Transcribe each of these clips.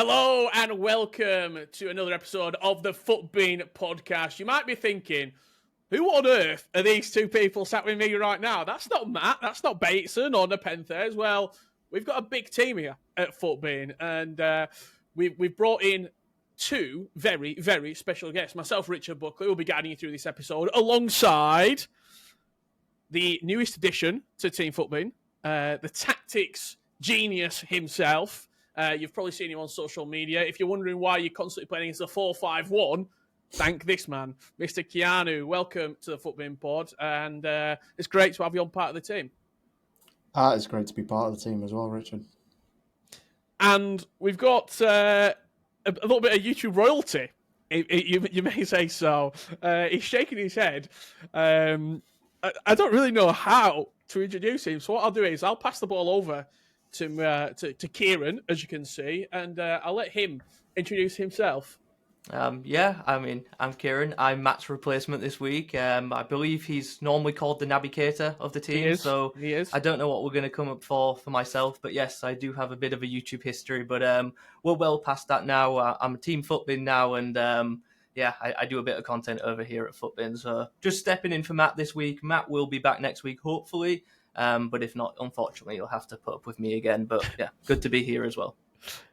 Hello and welcome to another episode of the FUTBIN podcast. You might be thinking, who on earth are these two people sat with me right now? That's not Matt, that's not Bateson or Nepenthes. Well, we've got a big team here at FUTBIN, and we've brought in two very, very special guests. Myself, Richard Buckley, will be guiding you through this episode alongside the newest addition to Team FUTBIN, the tactics genius himself. You've probably seen him on social media. If you're wondering why you're constantly playing against the 4-5-1, thank this man, Mr. Keanu. Welcome to the FUTBIN pod, and it's great to have you on part of the team. It's great to be part of the team as well, Richard. And we've got a little bit of YouTube royalty, you may say so. He's shaking his head. I don't really know how to introduce him, so what I'll do is I'll pass the ball over to Kieran, as you can see, and I'll let him introduce himself. I'm Kieran. I'm Matt's replacement this week. I believe he's normally called the navigator of the team. He is. I don't know what we're going to come up for myself, but yes, I do have a bit of a YouTube history, but we're well past that now. I'm a Team FUTBIN now, and I do a bit of content over here at FUTBIN, so just stepping in for Matt this week. Matt will be back next week, hopefully. But if not, unfortunately, you'll have to put up with me again. But yeah, good to be here as well.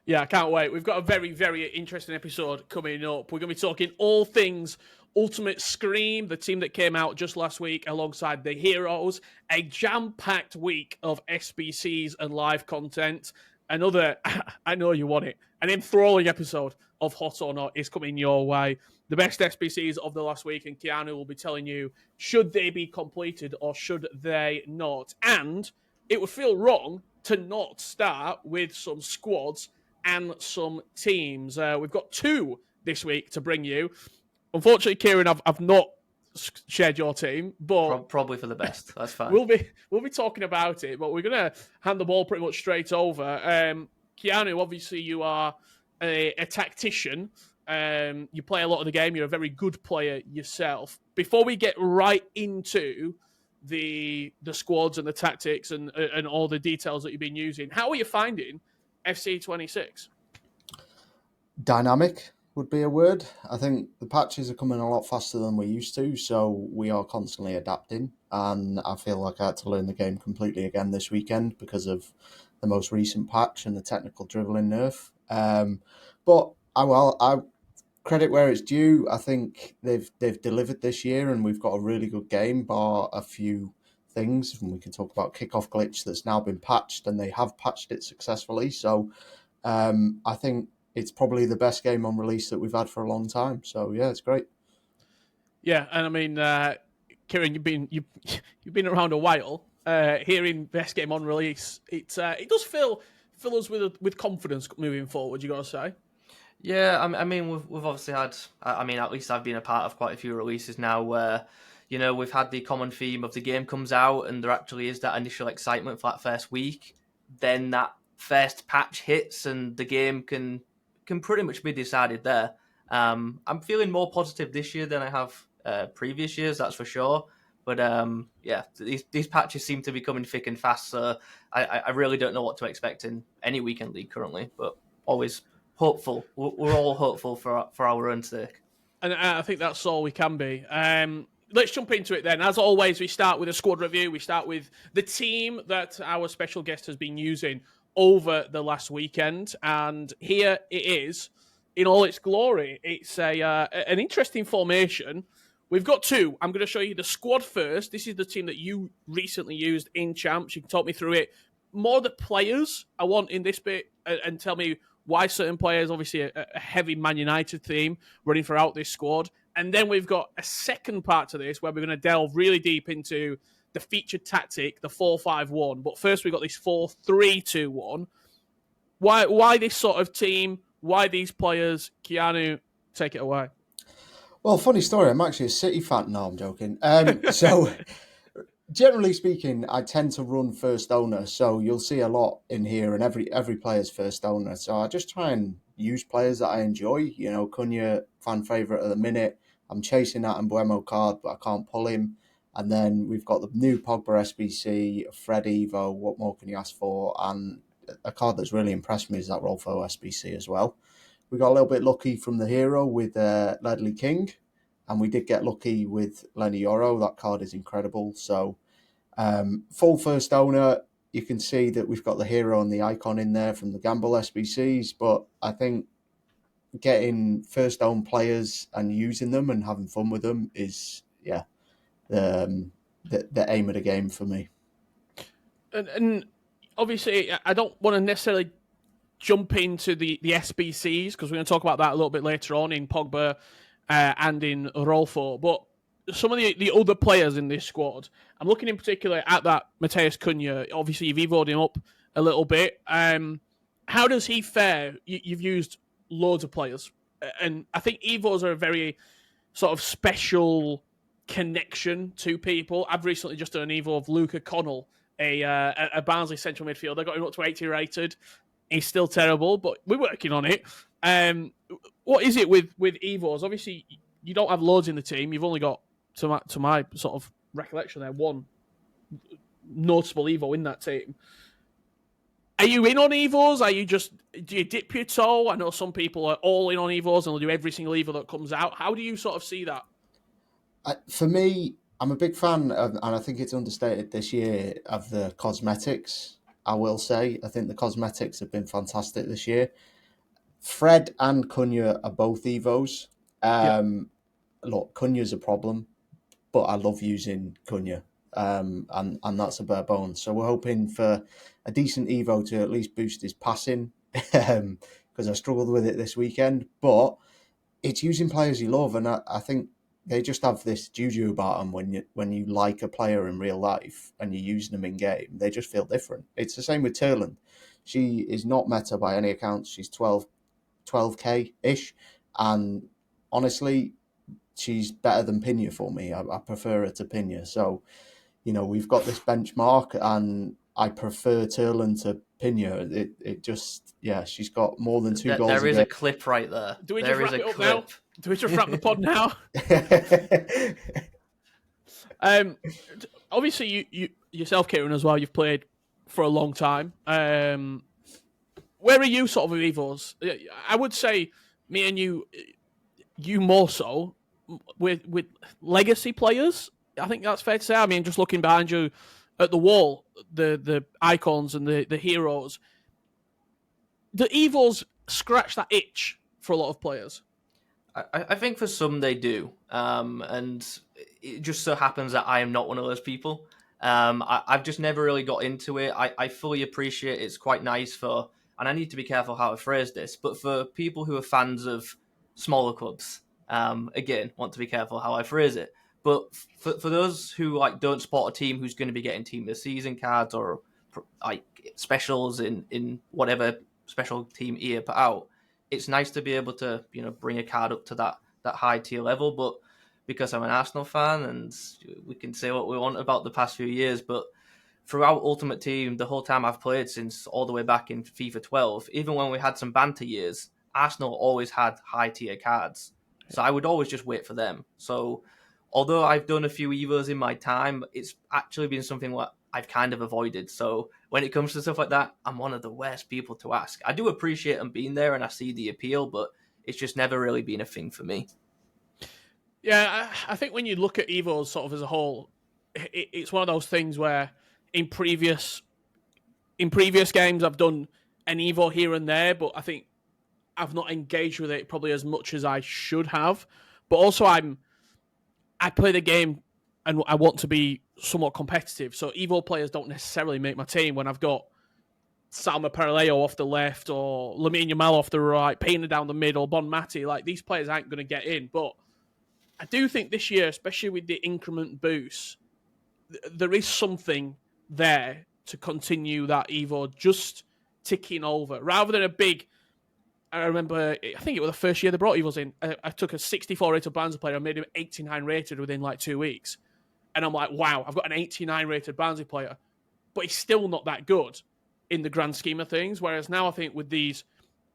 Yeah, I can't wait. We've got a very, very interesting episode coming up. We're going to be talking all things Ultimate Scream, the team that came out just last week alongside the Heroes. A jam-packed week of SBCs and live content. Another, I know you want it, an enthralling episode of Hot or Not is coming your way. The best SBCs of the last week, and Keanu will be telling you, should they be completed or should they not? And it would feel wrong to not start with some squads and some teams. We've got two this week to bring you. Unfortunately, Kieran, I've not shared your team, but probably for the best. That's fine. We'll be talking about it, but we're going to hand the ball pretty much straight over. Keanu, obviously, you are a tactician. You play a lot of the game. You're a very good player yourself. Before we get right into the squads and the tactics and all the details that you've been using, how are you finding FC26? Dynamic would be a word. I think the patches are coming a lot faster than we used to, so we are constantly adapting. And I feel like I had to learn the game completely again this weekend because of the most recent patch and the technical dribbling nerf. But I credit where it's due. I think they've delivered this year, and we've got a really good game, bar a few things. And we can talk about kickoff glitch that's now been patched, and they have patched it successfully. So I think it's probably the best game on release that we've had for a long time. So yeah, it's great. Yeah, and I mean, Kieran, you've been around a while. Hearing best game on release, it does fill us with confidence moving forward. You got to say. Yeah, I mean, we've obviously had. I mean, at least I've been a part of quite a few releases now where, we've had the common theme of the game comes out and there actually is that initial excitement for that first week. Then that first patch hits and the game can pretty much be decided there. I'm feeling more positive this year than I have previous years, that's for sure. But these patches seem to be coming thick and fast, so I really don't know what to expect in any weekend league currently, but always hopeful. We're all hopeful for our own sake. And I think that's all we can be. Let's jump into it then. As always, we start with a squad review. We start with the team that our special guest has been using over the last weekend. And here it is in all its glory. It's an interesting formation. We've got two. I'm going to show you the squad first. This is the team that you recently used in Champs. You can talk me through it. More the players I want in this bit and tell me why certain players, obviously a heavy Man United theme running throughout this squad. And then we've got a second part to this where we're going to delve really deep into the featured tactic, the 4-5-1. But first we've got this 4-3-2-1. Why this sort of team? Why these players? Keanu, take it away. Well, funny story. I'm actually a City fan. No, I'm joking. So, generally speaking, I tend to run first owner. So you'll see a lot in here, and every player's first owner. So I just try and use players that I enjoy. Cunha, fan favourite at the minute. I'm chasing that Mbuemo card, but I can't pull him. And then we've got the new Pogba SBC, Fred Evo. What more can you ask for? And a card that's really impressed me is that Rolfo SBC as well. We got a little bit lucky from the hero with Ledley King, and we did get lucky with Lenny Yoro. That card is incredible. So full first owner, you can see that we've got the hero and the icon in there from the Gamble SBCs, but I think getting first own players and using them and having fun with them is the aim of the game for me. And obviously, I don't want to necessarily jump into the SBCs because we're going to talk about that a little bit later on in Pogba and in Rolfo. But some of the other players in this squad, I'm looking in particular at that Mateus Cunha. Obviously, you've evoed him up a little bit. How does he fare? You've used loads of players, and I think evos are a very sort of special connection to people. I've recently just done an evo of Luca Connell, a Barnsley central midfielder. Got him up to 80 rated. He's still terrible, but we're working on it. What is it with evos? Obviously, you don't have loads in the team. You've only got, to my sort of recollection there, one noticeable evo in that team. Are you in on evos? Do you dip your toe? I know some people are all in on evos and will do every single evo that comes out. How do you sort of see that? For me, I'm a big fan of, and I think it's understated this year, of the cosmetics. I will say, I think the cosmetics have been fantastic this year. Fred and Cunha are both evos. Look, Cunha's a problem, but I love using Cunha. And that's a bare bones. So we're hoping for a decent evo to at least boost his passing, because I struggled with it this weekend. But it's using players you love, and I think they just have this juju about them when you like a player in real life and you're using them in game. They just feel different. It's the same with Turland. She is not meta by any accounts. She's 12k-ish, and honestly, she's better than Pina for me. I prefer her to Pina. So, we've got this benchmark, and I prefer Turland to Pina. It just, she's got more than two goals. There is a clip right there. Do we just wrap it up now? Do we just wrap the pod now? Obviously, you yourself, Kieran, as well. You've played for a long time. Where are you sort of with evos? I would say me and you more so with legacy players. I think that's fair to say. I mean, just looking behind you at the wall, the icons and the heroes, the evos scratch that itch for a lot of players. I think for some they do, and it just so happens that I am not one of those people. I've just never really got into it. I fully appreciate it's quite nice for, and I need to be careful how I phrase this, but for people who are fans of smaller clubs, again, want to be careful how I phrase it. But for those who don't support a team who's going to be getting team of the season cards or specials in whatever special team EA put out, it's nice to be able to bring a card up to that high tier level. But because I'm an Arsenal fan, and we can say what we want about the past few years, but throughout Ultimate Team, the whole time I've played since all the way back in FIFA 12, even when we had some banter years, Arsenal always had high tier cards. So I would always just wait for them. So although I've done a few Evos in my time, it's actually been something what I've kind of avoided. So when it comes to stuff like that, I'm one of the worst people to ask. I do appreciate them being there and I see the appeal, but it's just never really been a thing for me. Yeah, I think when you look at Evos sort of as a whole, it's one of those things where in previous games I've done an Evo here and there, but I think I've not engaged with it probably as much as I should have. But also I play the game and I want to be somewhat competitive. So Evo players don't necessarily make my team when I've got Salma Paraleo off the left or Lamine Yamal off the right, Payne down the middle, Bon Mati. These players aren't going to get in. But I do think this year, especially with the increment boost, there is something there to continue that Evo just ticking over. Rather than a big... I remember, I think it was the first year they brought Evos in. I took a 64 rated Barnsley player and made him 89 rated within 2 weeks. And I'm like, wow, I've got an 89 rated Barnsley player. But he's still not that good in the grand scheme of things. Whereas now I think with these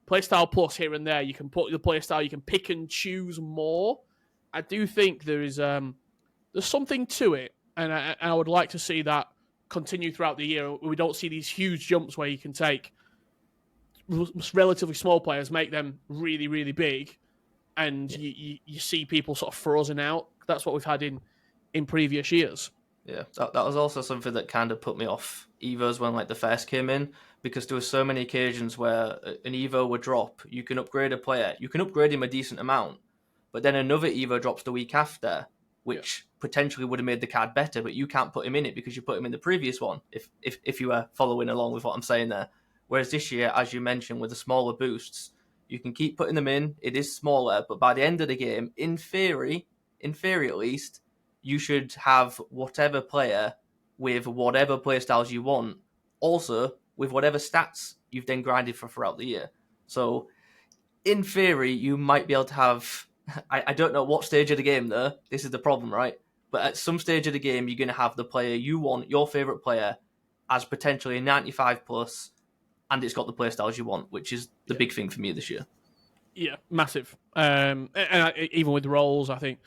playstyle plus here and there, you can put the playstyle, you can pick and choose more. I do think there's something to it. And I would like to see that continue throughout the year. We don't see these huge jumps where you can take relatively small players make them really, really big, and you see people sort of frozen out. That's what we've had in previous years. Yeah, that was also something that kind of put me off Evos when like the first came in, because there were so many occasions where an Evo would drop. You can upgrade a player, you can upgrade him a decent amount, but then another Evo drops the week after, which potentially would have made the card better, but you can't put him in it because you put him in the previous one. If you were following along with what I'm saying there, whereas this year, as you mentioned, with the smaller boosts, you can keep putting them in. It is smaller, but by the end of the game, in theory at least, you should have whatever player with whatever playstyles you want, also with whatever stats you've then grinded for throughout the year. So, in theory, you might be able to have. I don't know what stage of the game, though. This is the problem, right? But at some stage of the game, you're going to have the player you want, your favourite player, as potentially a 95 plus, and it's got the playstyles you want, which is the big thing for me this year. Yeah, massive. And even with roles, I think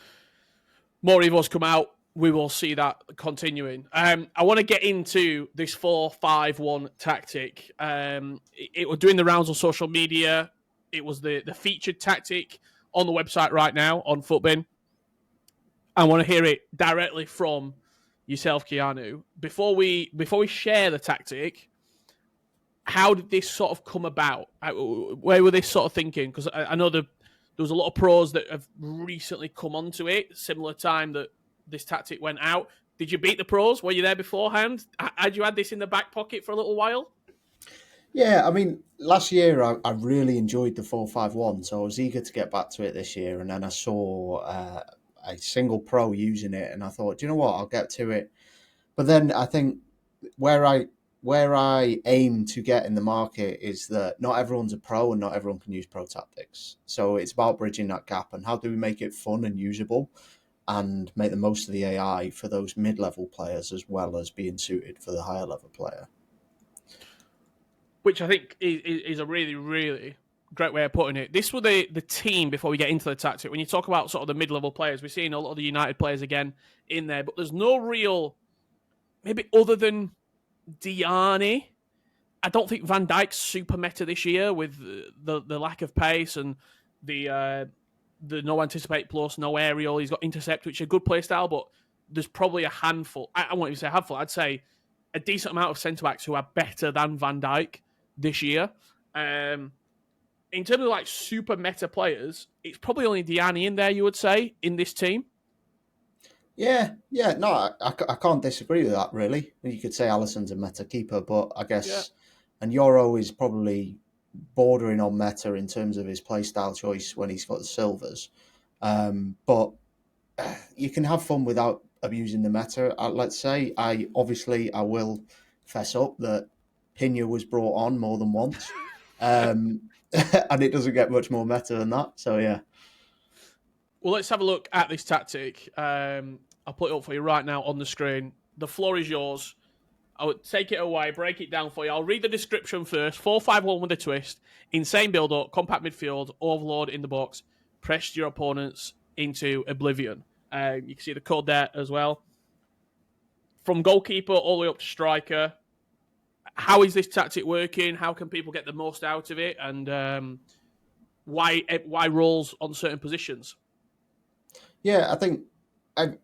more Evos come out, we will see that continuing. I want to get into this 4-5-1 tactic. It was doing the rounds on social media. It was the featured tactic on the website right now on FUTBIN. I want to hear it directly from yourself, Keanu. Before we share the tactic, how did this sort of come about? Where were they sort of thinking? Because I know there was a lot of pros that have recently come onto it, similar time that this tactic went out. Did you beat the pros? Were you there beforehand? Had you had this in the back pocket for a little while? Yeah, I mean, last year I really enjoyed the 4-5-1, so I was eager to get back to it this year. And then I saw a single pro using it, and I thought, do you know what, I'll get to it. But then I think where I aim to get in the market is that not everyone's a pro and not everyone can use pro tactics. So it's about bridging that gap, and how do we make it fun and usable and make the most of the AI for those mid-level players as well as being suited for the higher level player. Which I think is a really, really great way of putting it. This was the team before we get into the tactic. When you talk about sort of the mid-level players, we're seeing a lot of the United players again in there, but there's no real, maybe other than Diani, I don't think Van Dijk's super meta this year with the lack of pace and the no anticipate plus, no aerial. He's got intercept, which is a good play style, but there's probably a handful. I won't even say a handful. I'd say a decent amount of centre backs who are better than Van Dijk this year. In terms of like super meta players, it's probably only Diani in there, you would say, in this team. Yeah, no, I can't disagree with that, really. You could say Alisson's a meta keeper, but I guess, and Yoro is probably bordering on meta in terms of his playstyle choice when he's got the silvers. But you can have fun without abusing the meta. Let's say, I will fess up that Pina was brought on more than once. And it doesn't get much more meta than that. So, yeah. Well, let's have a look at this tactic. I'll put it up for you right now on the screen. The floor is yours. I would take it away, break it down for you. I'll read the description first. 4-5-1 with a twist. Insane build-up, compact midfield, overload in the box. Press your opponents into oblivion. You can see the code there as well. From goalkeeper all the way up to striker. How is this tactic working? How can people get the most out of it? And why roles on certain positions? Yeah, I think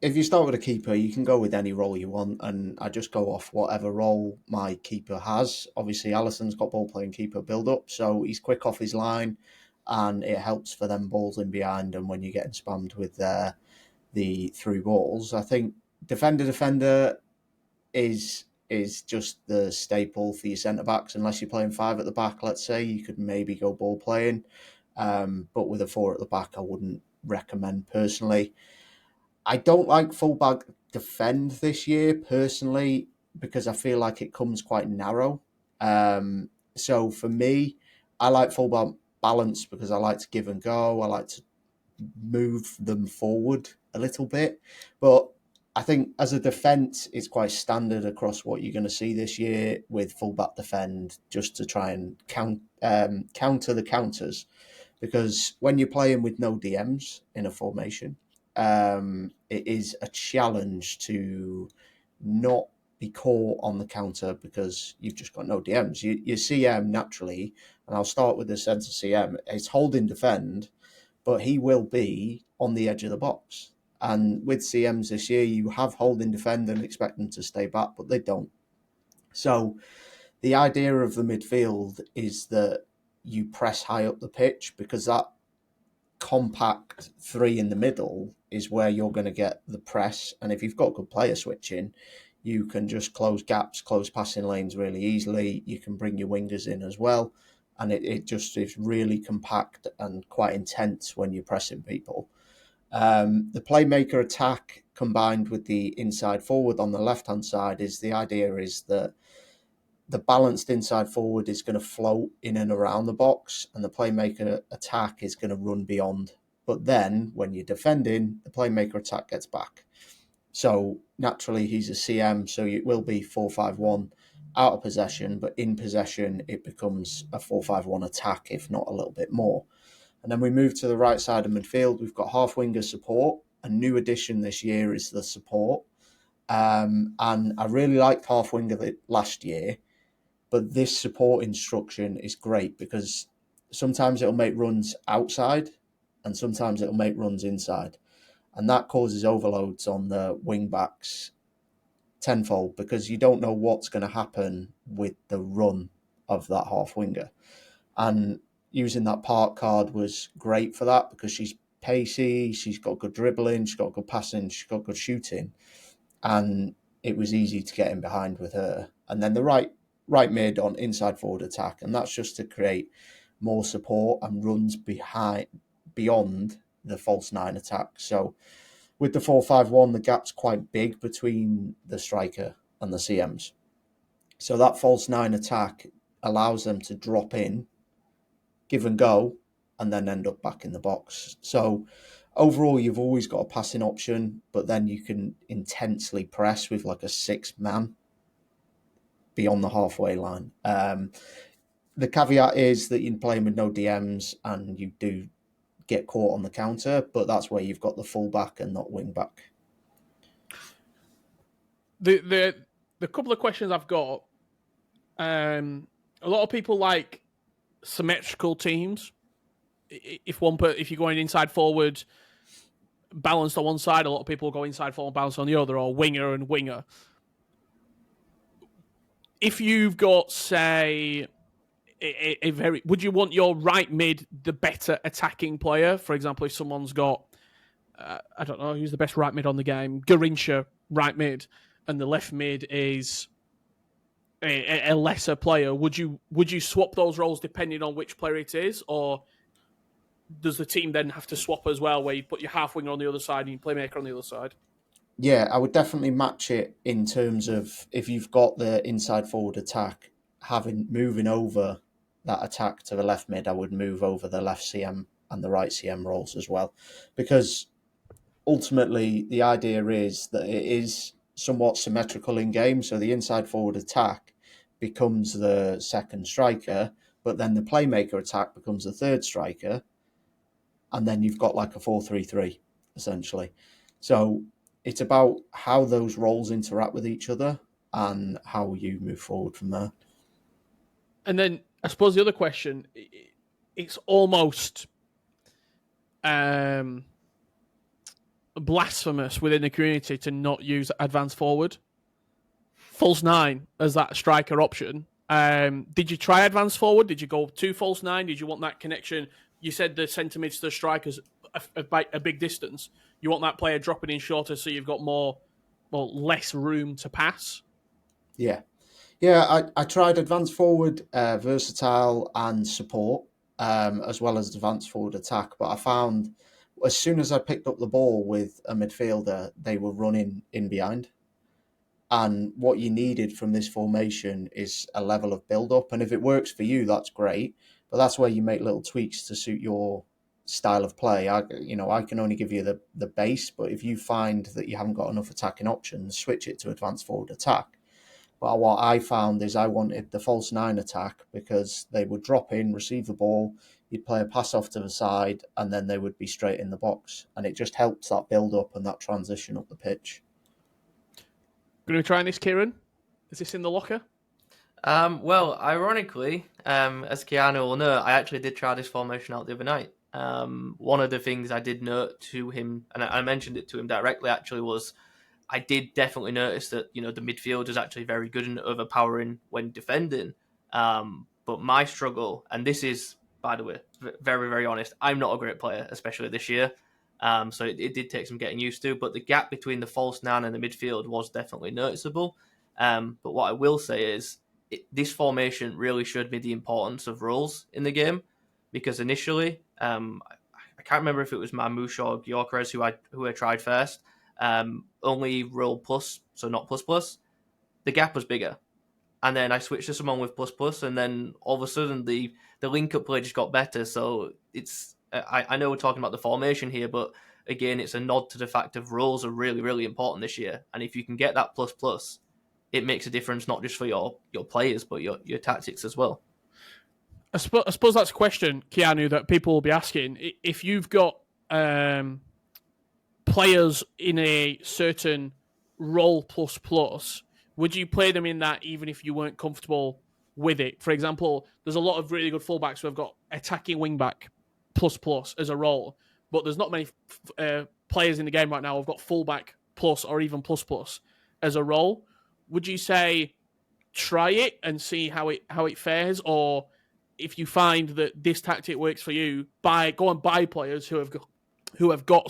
if you start with a keeper, you can go with any role you want, and I just go off whatever role my keeper has. Obviously, Alisson's got ball playing keeper build up, so he's quick off his line, and it helps for them balls in behind. And when you're getting spammed with the through balls, I think defender is just the staple for your centre backs. Unless you're playing 5 at the back, let's say, you could maybe go ball playing, but with a 4 at the back, I wouldn't recommend personally. I don't like fullback defend this year personally because I feel like it comes quite narrow. So for me, I like fullback balance because I like to give and go. I like to move them forward a little bit. But I think as a defence, it's quite standard across what you're going to see this year with fullback defend, just to try and counter the counters. Because when you're playing with no DMs in a formation, it is a challenge to not be caught on the counter because you've just got no DMs. Your CM naturally, and I'll start with the centre CM, it's hold and defend, but he will be on the edge of the box. And with CMs this year, you have hold and defend and expect them to stay back, but they don't. So the idea of the midfield is that you press high up the pitch, because that compact three in the middle is where you're going to get the press. And if you've got good player switching, you can just close gaps, close passing lanes really easily. You can bring your wingers in as well. And it just is really compact and quite intense when you're pressing people. The playmaker attack combined with the inside forward on the left-hand side is the idea is that the balanced inside forward is going to float in and around the box, and the playmaker attack is going to run beyond. But then when you're defending, the playmaker attack gets back. So naturally he's a CM, so it will be 4-5-1 out of possession, but in possession it becomes a 4-5-1 attack, if not a little bit more. And then we move to the right side of midfield. We've got half winger support. A new addition this year is the support. And I really liked half winger last year, but this support instruction is great because sometimes it'll make runs outside and sometimes it'll make runs inside. And that causes overloads on the wing backs tenfold because you don't know what's going to happen with the run of that half winger. And using that park card was great for that because she's pacey, she's got good dribbling, she's got good passing, she's got good shooting. And it was easy to get in behind with her. And then the right mid on inside forward attack. And that's just to create more support and runs beyond the false nine attack. So with the 4-5-1, the gap's quite big between the striker and the CMs. So that false nine attack allows them to drop in, give and go, and then end up back in the box. So overall, you've always got a passing option, but then you can intensely press with like a 6-man beyond the halfway line. The caveat is that you can play with no DMs and you do get caught on the counter, but that's where you've got the fullback and not wing back. The couple of questions I've got, a lot of people like symmetrical teams. If you're going inside forward, balanced on one side, a lot of people go inside forward, balanced on the other, or winger and winger. If you've got, say, would you want your right mid the better attacking player? For example, if someone's got, I don't know, who's the best right mid on the game? Garincha, right mid, and the left mid is a lesser player. Would you swap those roles depending on which player it is, or does the team then have to swap as well, where you put your half winger on the other side and your playmaker on the other side? Yeah, I would definitely match it in terms of if you've got the inside forward attack, moving over that attack to the left mid, I would move over the left CM and the right CM roles as well. Because ultimately the idea is that it is somewhat symmetrical in game. So the inside forward attack becomes the second striker, but then the playmaker attack becomes the third striker. And then you've got like a 4-3-3, essentially. So it's about how those roles interact with each other and how you move forward from there. And then I suppose the other question, it's almost blasphemous within the community to not use advanced forward. False nine as that striker option. Did you try advanced forward? Did you go to false nine? Did you want that connection? You said the centre mids to the strikers a big distance. You want that player dropping in shorter so you've got less room to pass? Yeah, I tried advanced forward, versatile and support, as well as advanced forward attack. But I found as soon as I picked up the ball with a midfielder, they were running in behind. And what you needed from this formation is a level of build-up. And if it works for you, that's great. But that's where you make little tweaks to suit your style of play. I can only give you the base, but if you find that you haven't got enough attacking options, switch it to advanced forward attack. But what I found is I wanted the false nine attack because they would drop in, receive the ball, you'd play a pass off to the side, and then they would be straight in the box. And it just helps that build-up and that transition up the pitch. Going to try this, Kieran? Is this in the locker? Well, ironically, as Keanu will know, I actually did try this formation out the other night. One of the things I did note to him, and I mentioned it to him directly, actually, was I did definitely notice that the midfield is actually very good and overpowering when defending. But my struggle, and this is, by the way, very, very honest, I'm not a great player, especially this year. So it did take some getting used to. But the gap between the false nine and the midfield was definitely noticeable. But what I will say is, this formation really showed me the importance of roles in the game, because initially, I can't remember if it was Mamouche or Gyökeres who I tried first. Only role plus, so not plus plus. The gap was bigger, and then I switched to someone with plus plus, and then all of a sudden the link up play just got better. So it's I know we're talking about the formation here, but again, it's a nod to the fact of roles are really, really important this year, and if you can get that plus plus, it makes a difference not just for your players but your tactics as well. I suppose that's a question, Keanu, that people will be asking. If you've got players in a certain role plus plus, would you play them in that even if you weren't comfortable with it? For example, there's a lot of really good fullbacks who have got attacking wingback plus plus as a role, but there's not many players in the game right now who've got fullback plus or even plus plus as a role. Would you say try it and see how it fares, or if you find that this tactic works for you, go and buy players who have got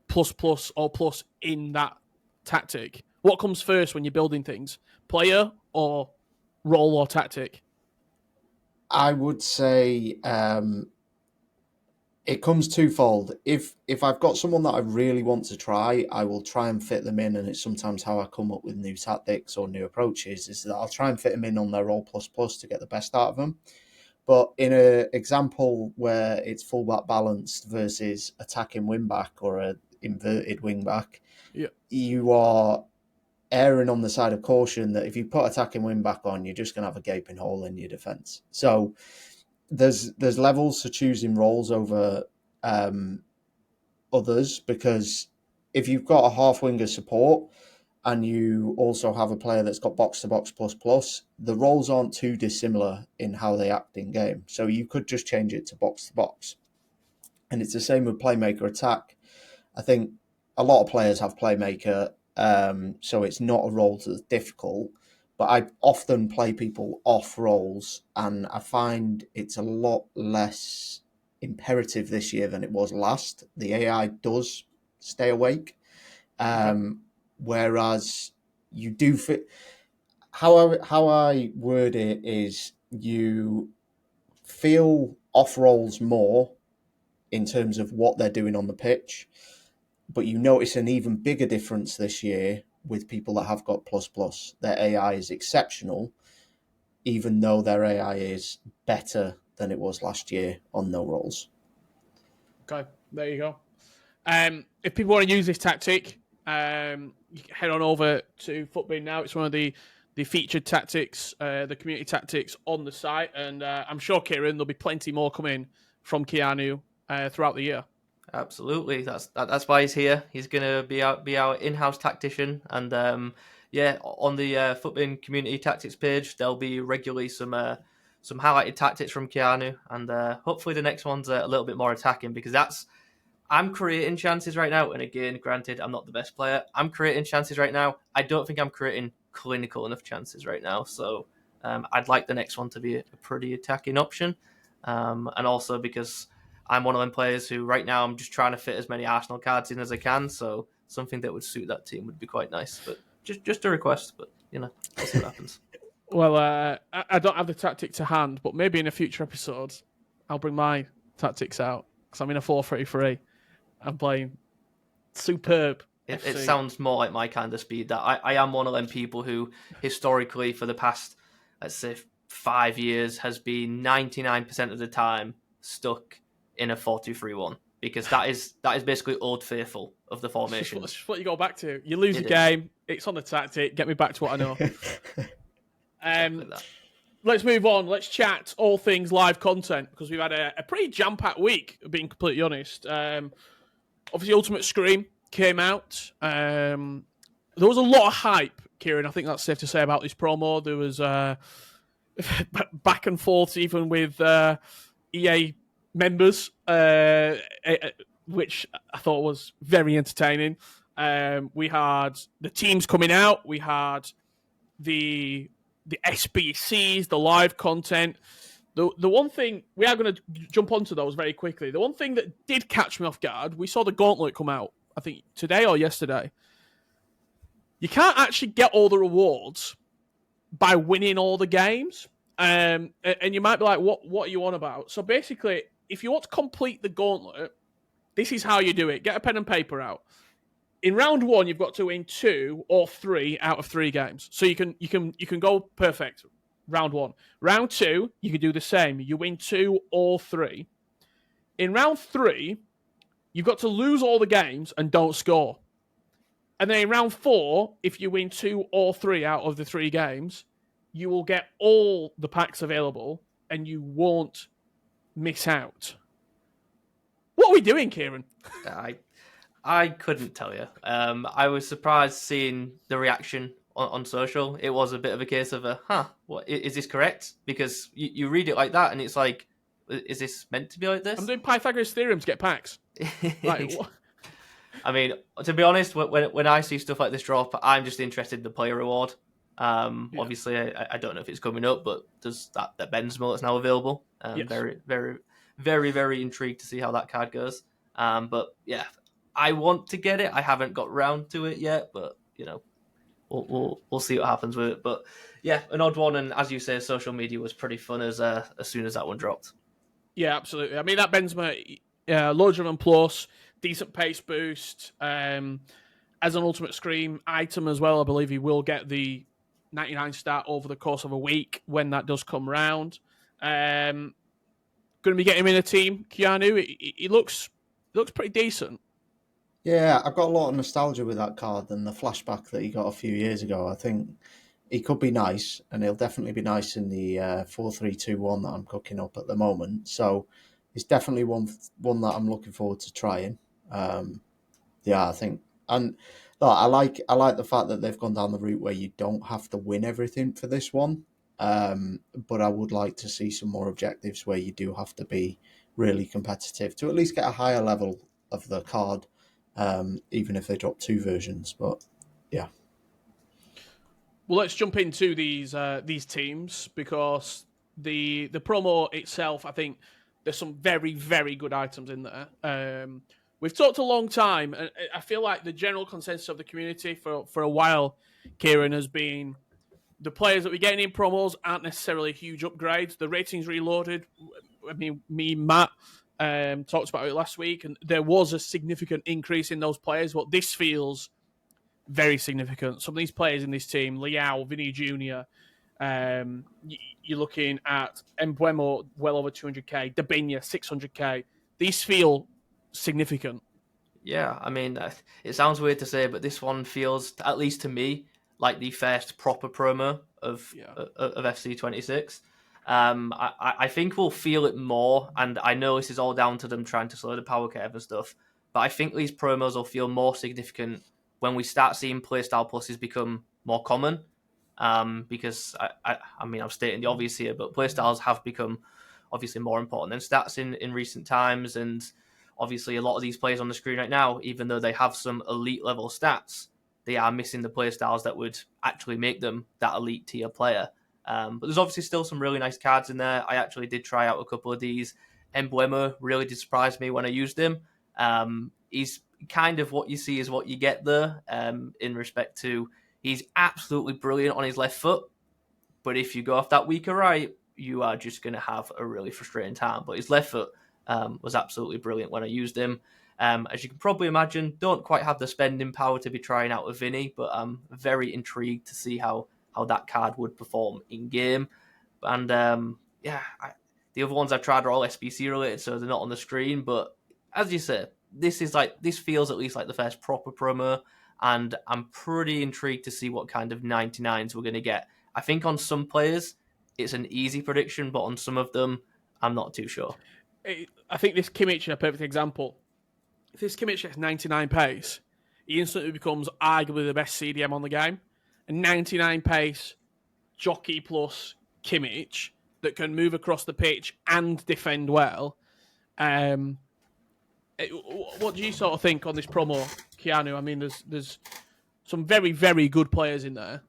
plus plus or plus in that tactic? What comes first when you're building things, player or role or tactic? I would say it comes twofold. If I've got someone that I really want to try, I will try and fit them in, and it's sometimes how I come up with new tactics or new approaches, is that I'll try and fit them in on their role plus plus to get the best out of them. But in an example where it's fullback balanced versus attacking wingback or an inverted wingback, you are erring on the side of caution that if you put attacking wingback on, you're just going to have a gaping hole in your defence. So there's levels to choosing roles over others, because if you've got a half winger support and you also have a player that's got box to box plus plus, the roles aren't too dissimilar in how they act in game. So you could just change it to box. And it's the same with playmaker attack. I think a lot of players have playmaker, so it's not a role that's difficult. But I often play people off roles, and I find it's a lot less imperative this year than it was last. The AI does stay awake. Whereas you do fit. How I word it is, you feel off roles more in terms of what they're doing on the pitch, but you notice an even bigger difference this year with people that have got plus plus. Their AI is exceptional, even though their AI is better than it was last year on no roles. Okay, there you go. If people want to use this tactic, you can head on over to FUTBIN now. It's one of the featured tactics, the community tactics on the site, and I'm sure, Kieran, there'll be plenty more coming from Keanu throughout the year. Absolutely, that's why he's here. He's gonna be our in-house tactician, and on the FUTBIN community tactics page, there'll be regularly some highlighted tactics from Keanu, and hopefully the next one's a little bit more attacking, because I'm creating chances right now, and again, granted, I'm not the best player. I'm creating chances right now. I don't think I'm creating clinical enough chances right now, so I'd like the next one to be a pretty attacking option, and also because I'm one of them players who right now I'm just trying to fit as many Arsenal cards in as I can, so something that would suit that team would be quite nice. But just a request, but we'll see what happens. Well, I don't have the tactic to hand, but maybe in a future episode, I'll bring my tactics out, because I'm in a 4-3-3. I'm playing superb. It sounds more like my kind of speed. That I am one of them people who historically for the past, let's say, 5 years has been 99% of the time stuck in a 4-2-3-1, because that is basically Old Faithful of the formation. It's just what you go back to. You lose a game, it's on the tactic. Get me back to what I know. Let's move on. Let's chat all things live content, because we've had a pretty jam-packed week, being completely honest. Obviously, Ultimate Scream came out. there was a lot of hype, Kieran. I think that's safe to say about this promo. There was back and forth even with EA members, which I thought was very entertaining. We had the teams coming out. We had the SBCs, the live content. The one thing, we are going to jump onto those very quickly. The one thing that did catch me off guard, we saw the gauntlet come out, I think today or yesterday. You can't actually get all the rewards by winning all the games. And you might be like, what are you on about? So basically, if you want to complete the gauntlet, this is how you do it. Get a pen and paper out. In round 1, you've got to win 2 or 3 out of 3 games. So you can go perfect. Round 1. Round 2, you can do the same. You win 2 or 3. In round 3, you've got to lose all the games and don't score. And then in round 4, if you win 2 or 3 out of the 3 games, you will get all the packs available and you won't miss out. What are we doing, Kieran? I couldn't tell you. I was surprised seeing the reaction on social. It was a bit of a case of what is this correct? Because you read it like that and it's like, is this meant to be like this? I'm doing Pythagoras theorem to get packs. Like, what? I mean, to be honest, when I see stuff like this drop, I'm just interested in the player reward. Obviously, I don't know if it's coming up, but there's that Benzema that's now available. Yes. Very, very, very, very intrigued to see how that card goes. But yeah, I want to get it. I haven't got round to it yet, but we'll see what happens with it. But yeah, an odd one, and as you say, social media was pretty fun as soon as that one dropped. Yeah, absolutely. I mean, that Benzema, loads of them plus, decent pace boost. As an Ultimate Scream item as well, I believe he will get the 99 stat over the course of a week when that does come round. Going to be getting him in a team. Keanu, he looks pretty decent. Yeah, I've got a lot of nostalgia with that card and the flashback that he got a few years ago. I think he could be nice, and he'll definitely be nice in the 4-3-2-1 that I'm cooking up at the moment. So it's definitely one that I'm looking forward to trying. I think, and no, I like the fact that they've gone down the route where you don't have to win everything for this one. But I would like to see some more objectives where you do have to be really competitive to at least get a higher level of the card, even if they drop 2 versions. But yeah. Well, let's jump into these teams, because the promo itself, I think there's some very, very good items in there. We've talked a long time, and I feel like the general consensus of the community for a while, Kieran, has been the players that we're getting in promos aren't necessarily huge upgrades. The ratings reloaded. I mean, Matt talked about it last week, and there was a significant increase in those players, but this feels very significant. Some of these players in this team, Liao, Vinny Jr., you're looking at Embuemo, well over 200k, Dabinya, 600k. These feel significant. Yeah, I mean, it sounds weird to say, but this one feels, at least to me, like the first proper promo of FC26. I think we'll feel it more, and I know this is all down to them trying to slow the power curve and stuff, but I think these promos will feel more significant when we start seeing playstyle pluses become more common. Because I mean, I'm stating the obvious here, but playstyles have become obviously more important than stats in recent times, and obviously a lot of these players on the screen right now, even though they have some elite level stats, they are missing the playstyles that would actually make them that elite tier player. But there's obviously still some really nice cards in there. I actually did try out a couple of these. Embuemo really did surprise me when I used him. He's kind of what you see is what you get there, in respect to he's absolutely brilliant on his left foot, but if you go off that weaker right, you are just going to have a really frustrating time. But his left foot was absolutely brilliant when I used him. As you can probably imagine, don't quite have the spending power to be trying out with Vinny, but I'm very intrigued to see how that card would perform in game. And the other ones I've tried are all SBC related, so they're not on the screen. But as you said, this feels at least like the first proper promo, and I'm pretty intrigued to see what kind of 99s we're going to get. I think on some players, it's an easy prediction, but on some of them, I'm not too sure. I think this Kimmich is a perfect example. If this Kimmich gets 99 pace, he instantly becomes arguably the best CDM on the game. A 99 pace jockey plus Kimmich that can move across the pitch and defend well. What do you sort of think on this promo, Keanu? I mean, there's some very, very good players in there.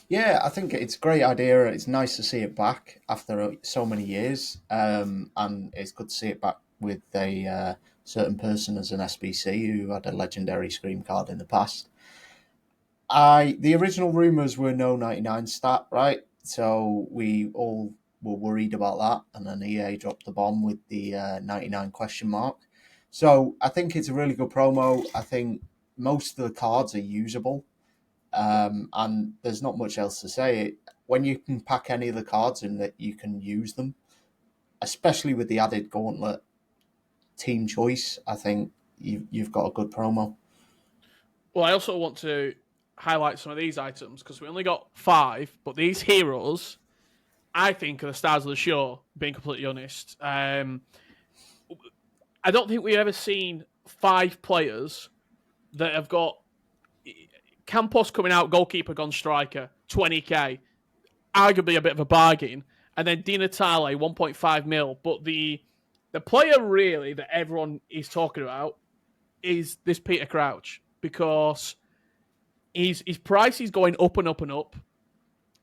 Yeah, I think it's a great idea. It's nice to see it back after so many years, and it's good to see it back with a certain person as an SBC who had a legendary Scream card in the past. The original rumours were no 99 stat, right? So we all were worried about that, and then EA dropped the bomb with the 99 question mark. So I think it's a really good promo. I think most of the cards are usable. And there's not much else to say. When you can pack any of the cards in that you can use them, especially with the added gauntlet team choice, I think you've got a good promo. Well, I also want to highlight some of these items because we only got 5, but these heroes, I think, are the stars of the show, being completely honest. I don't think we've ever seen 5 players that have got Campos coming out, goalkeeper gone striker, 20k, arguably a bit of a bargain, and then Di Natale, 1.5 mil. But the player really that everyone is talking about is this Peter Crouch, because his price is going up and up and up.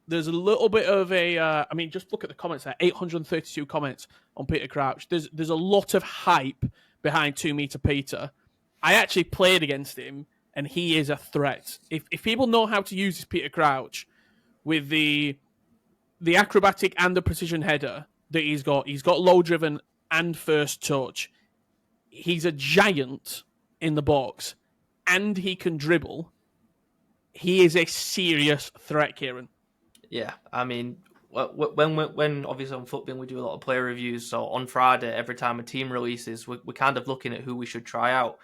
There's a little bit of I mean, just look at the comments there. 832 comments on Peter Crouch. There's a lot of hype behind 2 meter Peter. I actually played against him, and he is a threat. If people know how to use this Peter Crouch with the acrobatic and the precision header that he's got low driven and first touch. He's a giant in the box, and he can dribble. He is a serious threat, Kieran. Yeah, I mean, when obviously on FUTBIN we do a lot of player reviews, so on Friday, every time a team releases, we're kind of looking at who we should try out.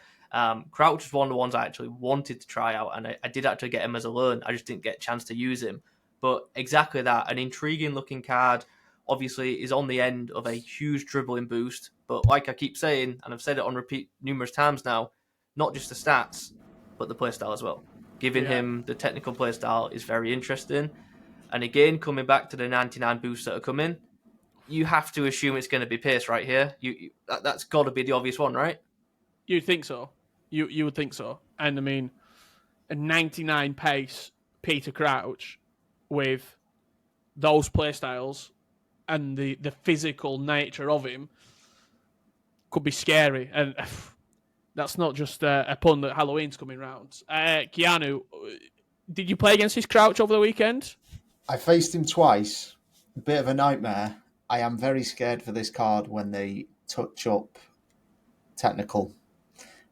Crouch was one of the ones I actually wanted to try out, and I did actually get him as a loan. I just didn't get a chance to use him. But exactly that, an intriguing looking card, obviously is on the end of a huge dribbling boost. But like I keep saying, and I've said it on repeat numerous times now, not just the stats, but the playstyle as well. Giving him the technical playstyle is very interesting. And again, coming back to the 99 boosts that are coming, you have to assume it's going to be pace right here. That's got to be the obvious one, right? You'd think so. You would think so. And I mean, a 99 pace Peter Crouch with those playstyles and the physical nature of him could be scary. And that's not just a pun that Halloween's coming round. Keanu, did you play against this Crouch over the weekend? I faced him twice. A bit of a nightmare. I am very scared for this card when they touch up technical.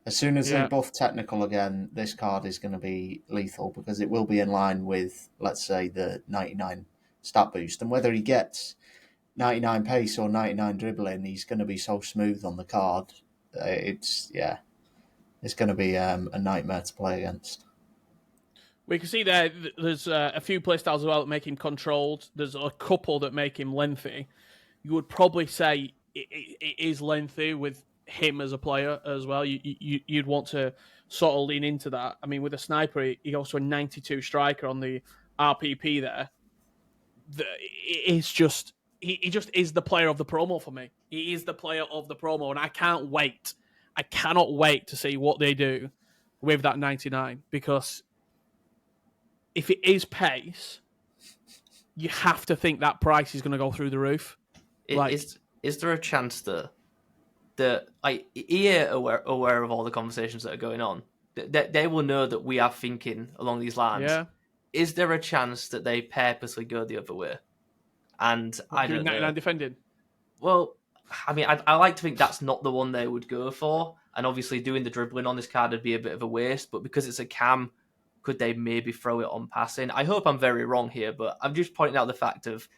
As soon as they buff technical again, this card is going to be lethal because it will be in line with, let's say, the 99 stat boost. And whether he gets 99 pace or 99 dribbling, he's going to be so smooth on the card. It's going to be a nightmare to play against. We can see there's a few playstyles as well that make him controlled. There's a couple that make him lengthy. You would probably say it is lengthy with him as a player as well. You'd want to sort of lean into that. I mean, with a sniper, he goes to a 92 striker on the RPP there. He just is the player of the promo for me. He is the player of the promo, and I can't wait. I cannot wait to see what they do with that 99, because if it is pace, you have to think that price is going to go through the roof. Is there a chance that EA are aware of all the conversations that are going on? They will know that we are thinking along these lines. Yeah. Is there a chance that they purposely go the other way? And I don't know. 99 defending? Well, I mean, I like to think that's not the one they would go for. And obviously doing the dribbling on this card would be a bit of a waste. But because it's a cam, could they maybe throw it on passing? I hope I'm very wrong here, but I'm just pointing out the fact of,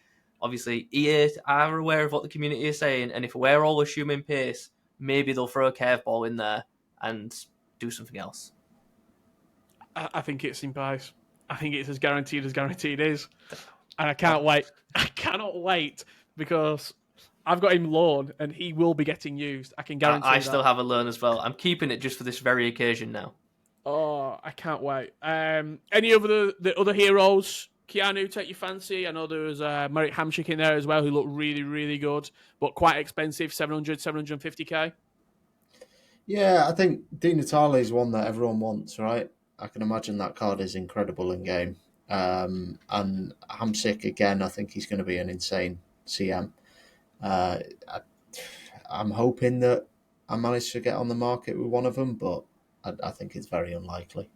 obviously, EA are aware of what the community is saying, and if we're all assuming pace, maybe they'll throw a curveball in there and do something else. I think it's in pace. I think it's as guaranteed is. And I can't wait. I cannot wait, because I've got him loan, and he will be getting used. I can guarantee I still have a loan as well. I'm keeping it just for this very occasion now. Oh, I can't wait. Any of the other heroes? Keanu, take your fancy. I know there was Merrick Hamsik in there as well, who looked really, really good, but quite expensive, 750k. Yeah, I think Di Natale is one that everyone wants, right? I can imagine that card is incredible in game. And Hamsik, again, I think he's going to be an insane CM. Uh, I, I'm hoping that I manage to get on the market with one of them, but I think it's very unlikely.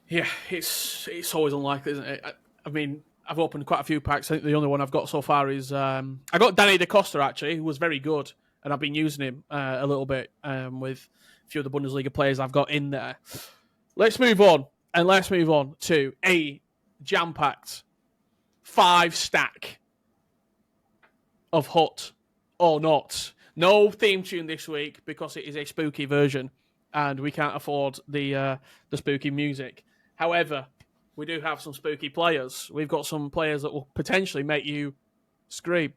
Yeah, it's always unlikely, isn't it? I mean, I've opened quite a few packs. I think the only one I've got so far is I got Danny DaCosta actually, who was very good, and I've been using him a little bit with a few of the Bundesliga players I've got in there. Let's move on, and let's move on to a jam-packed 5-stack of hot or not. No theme tune this week because it is a spooky version, and we can't afford the spooky music. However, we do have some spooky players. We've got some players that will potentially make you scream.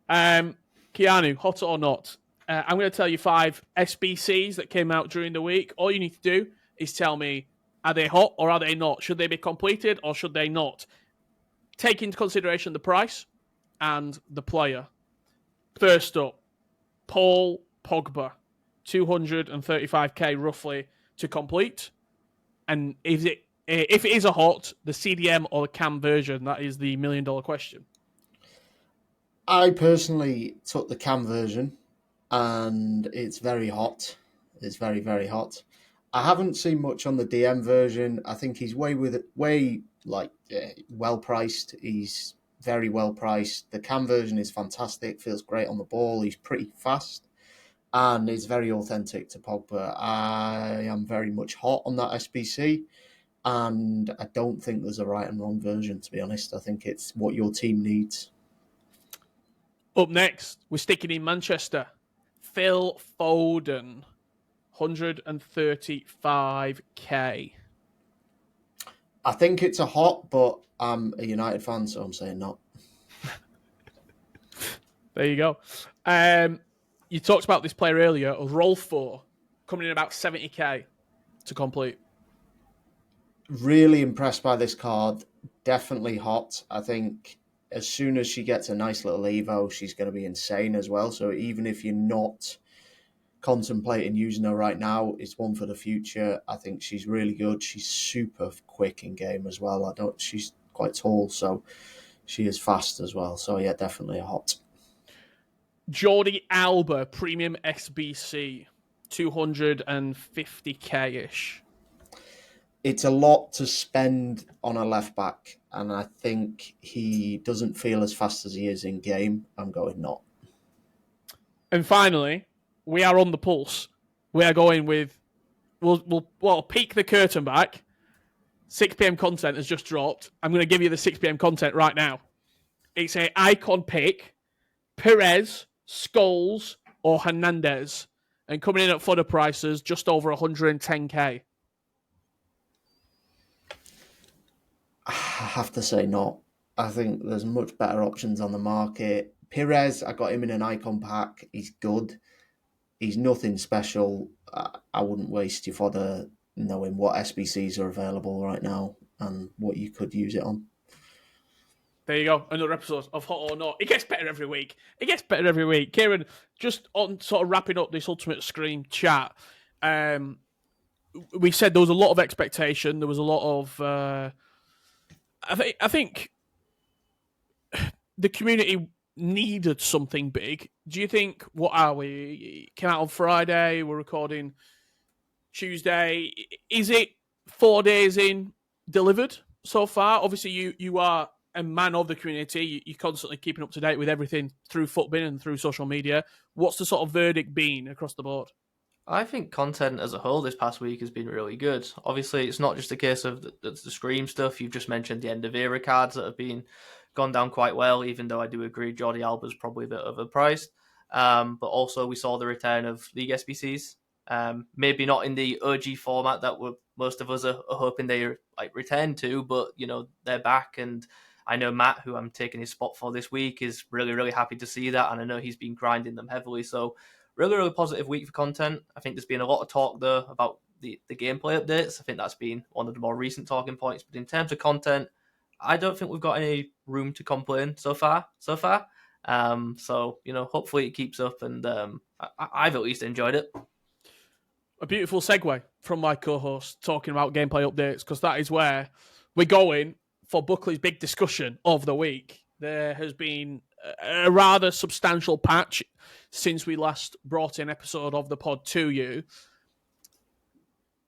Keanu, hot or not? I'm going to tell you 5 SBCs that came out during the week. All you need to do is tell me, are they hot or are they not? Should they be completed or should they not? Take into consideration the price and the player. First up, Paul Pogba, 235k roughly to complete. And if it is a hot, the CDM or the CAM version, that is the $1 million question. I personally took the CAM version, and it's very hot. It's very, very hot. I haven't seen much on the DM version. I think he's well priced. He's very well priced. The CAM version is fantastic. Feels great on the ball. He's pretty fast, and it's very authentic to Pogba. I am very much hot on that SBC. And I don't think there's a right and wrong version, to be honest. I think it's what your team needs. Up next, we're sticking in Manchester. Phil Foden, 135k. I think it's a hot, but I'm a United fan, so I'm saying not. There you go. You talked about this player earlier, Rolfo, coming in about 70k to complete. Really impressed by this card. Definitely hot. I think as soon as she gets a nice little Evo, she's going to be insane as well. So even if you're not contemplating using her right now, it's one for the future. I think she's really good. She's super quick in game as well. She's quite tall, so she is fast as well. So yeah, definitely a hot. Jordi Alba, premium SBC, 250k-ish. It's a lot to spend on a left back, and I think he doesn't feel as fast as he is in game. I'm going not. And finally, we are on the pulse. We are going with we'll peek the curtain back. 6 p.m. content has just dropped. I'm going to give you the 6 p.m. content right now. It's a icon pick: Perez, Scholes, or Hernandez, and coming in at fodder prices just over 110k. I have to say not. I think there's much better options on the market. Perez, I got him in an icon pack. He's good. He's nothing special. I wouldn't waste your fodder knowing what SBCs are available right now and what you could use it on. There you go. Another episode of Hot or Not. It gets better every week. Kieran, just on sort of wrapping up this Ultimate Scream chat, we said there was a lot of expectation. There was a lot of... I think the community needed something big. Do you think, what are we? Came out on Friday, we're recording Tuesday. Is it 4 days in delivered so far? Obviously, you are a man of the community. You're constantly keeping up to date with everything through FUTBIN and through social media. What's the sort of verdict been across the board? I think content as a whole this past week has been really good. Obviously, it's not just a case of the Scream stuff. You've just mentioned the end of era cards that have gone down quite well, even though I do agree Jordi Alba's probably a bit overpriced. But also we saw the return of League SBCs. Maybe not in the OG format that most of us are hoping they return to, but they're back, and I know Matt, who I'm taking his spot for this week, is really, really happy to see that, and I know he's been grinding them heavily. So really, really positive week for content. I think there's been a lot of talk, though, about the gameplay updates. I think that's been one of the more recent talking points. But in terms of content, I don't think we've got any room to complain so far. So, hopefully it keeps up, and I've at least enjoyed it. A beautiful segue from my co-host talking about gameplay updates, because that is where we're going for Buckley's big discussion of the week. There has been a rather substantial patch since we last brought an episode of the pod to you.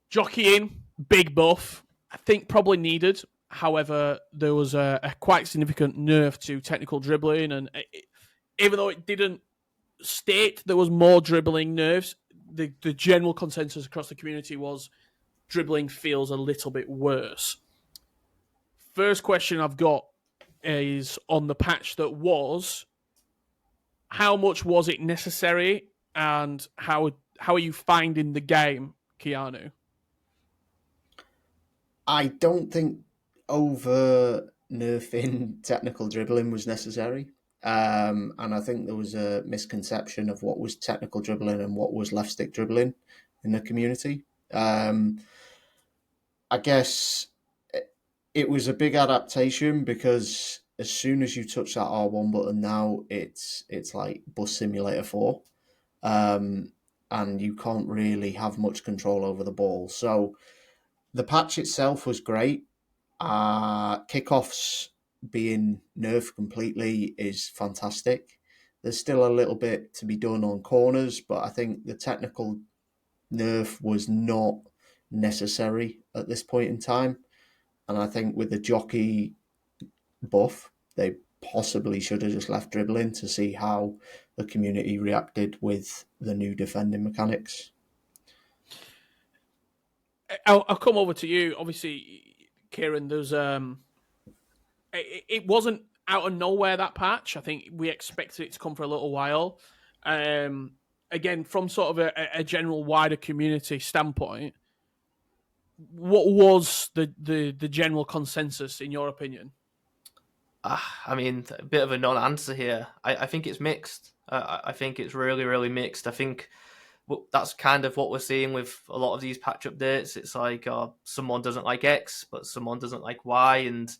Jockeying, big buff, I think probably needed. However, there was a quite significant nerf to technical dribbling, and even though it didn't state there was more dribbling nerfs, the general consensus across the community was dribbling feels a little bit worse. First question I've got is on the patch that was, how much was it necessary, and how are you finding the game, Keanu? I don't think over nerfing technical dribbling was necessary. And I think there was a misconception of what was technical dribbling and what was left stick dribbling in the community. I guess it was a big adaptation because as soon as you touch that R1 button now, it's like Bus Simulator 4. And you can't really have much control over the ball. So the patch itself was great. Kickoffs being nerfed completely is fantastic. There's still a little bit to be done on corners, but I think the technical nerf was not necessary at this point in time. And I think with the jockey buff, they possibly should have just left dribbling to see how the community reacted with the new defending mechanics. I'll come over to you. Obviously, Kieran, there's it wasn't out of nowhere, that patch. I think we expected it to come for a little while. Again, from sort of a general wider community standpoint, what was the general consensus in your opinion? I mean, a bit of a non-answer here. I think it's mixed. I think it's really, really mixed. I think that's kind of what we're seeing with a lot of these patch updates. It's like someone doesn't like X, but someone doesn't like Y, and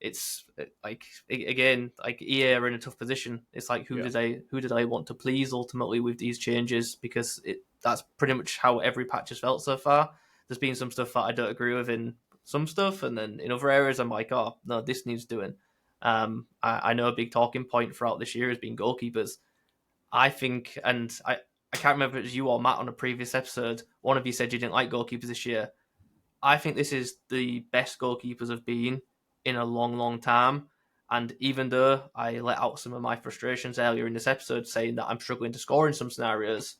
it's like, again, like EA are in a tough position. It's like who do they want to please ultimately with these changes? Because that's pretty much how every patch has felt so far. There's been some stuff that I don't agree with in some stuff, and then in other areas I'm like, oh no, this needs doing. I know a big talking point throughout this year has been goalkeepers. I think, and I can't remember if it was you or Matt on a previous episode, one of you said you didn't like goalkeepers this year. I think this is the best goalkeepers have been in a long, long time. And even though I let out some of my frustrations earlier in this episode saying that I'm struggling to score in some scenarios,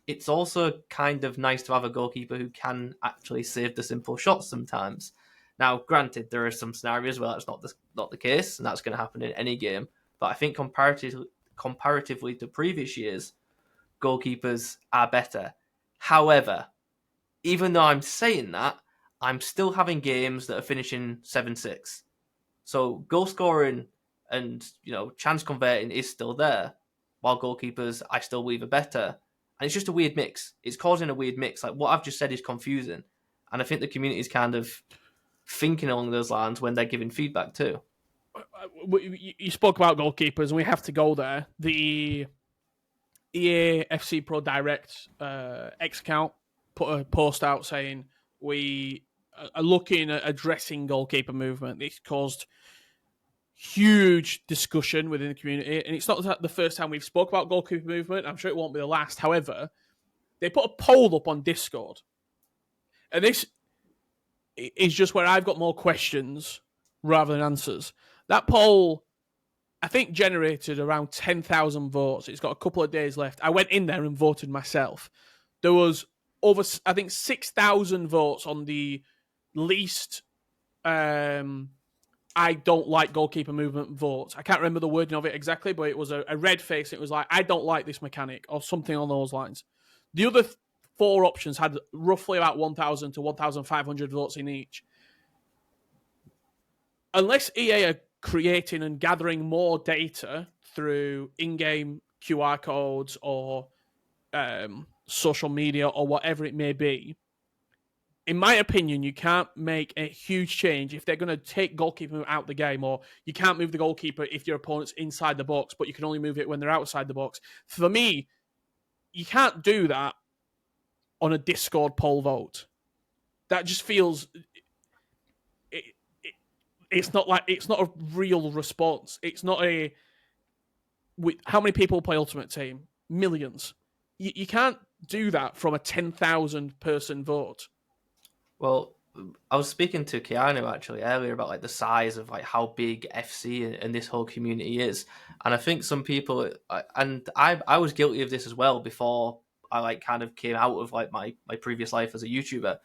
it's also kind of nice to have a goalkeeper who can actually save the simple shots sometimes. Now, granted, there are some scenarios where that's not the case, and that's going to happen in any game. But I think comparatively to previous years, goalkeepers are better. However, even though I'm saying that, I'm still having games that are finishing 7-6. So goal scoring and chance converting is still there, while goalkeepers I still believe are better. And it's just a weird mix. It's causing a weird mix. Like what I've just said is confusing. And I think the community is kind of thinking along those lines when they're giving feedback too. You spoke about goalkeepers, and we have to go there. The EA FC Pro Direct X account put a post out saying we are looking at addressing goalkeeper movement. It's caused huge discussion within the community, and it's not the first time we've spoke about goalkeeper movement. I'm sure it won't be the last. However, they put a poll up on Discord, and this is just where I've got more questions rather than answers. That poll, I think, generated around 10,000 votes. It's got a couple of days left. I went in there and voted myself. There was over, I think, 6,000 votes on the least I don't like goalkeeper movement votes. I can't remember the wording of it exactly, but it was a red face. It was like, I don't like this mechanic, or something on those lines. The other four options had roughly about 1,000 to 1,500 votes in each. Unless EA are creating and gathering more data through in-game QR codes or social media or whatever it may be, in my opinion, you can't make a huge change if they're going to take goalkeeper out the game, or you can't move the goalkeeper if your opponent's inside the box, but you can only move it when they're outside the box. For me, you can't do that on a Discord poll vote. That just feels it's not a real response. It's not a how many people play Ultimate Team? Millions. You can't do that from a 10,000 person vote. Well, I was speaking to Keanu actually earlier about like the size of like how big FC and this whole community is, and I think some people, and I was guilty of this as well before I like kind of came out of like my previous life as a YouTuber.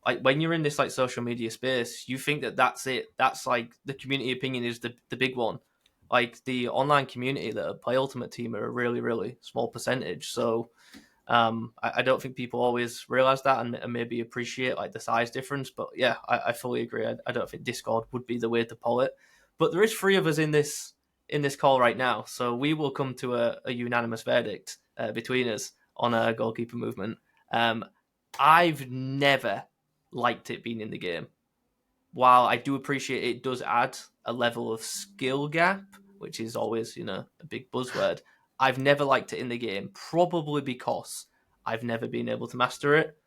Like when you're in this like social media space, you think that that's it. That's like the community opinion is the big one. Like the online community that play Ultimate Team are a really, really small percentage. So I don't think people always realize that and maybe appreciate like the size difference. But yeah, I fully agree. I don't think Discord would be the way to pull it. But there is 3 of us in this call right now, so we will come to a unanimous verdict between us on a goalkeeper movement. I've never liked it being in the game. While I do appreciate it does add a level of skill gap, which is always, a big buzzword, I've never liked it in the game, probably because I've never been able to master it.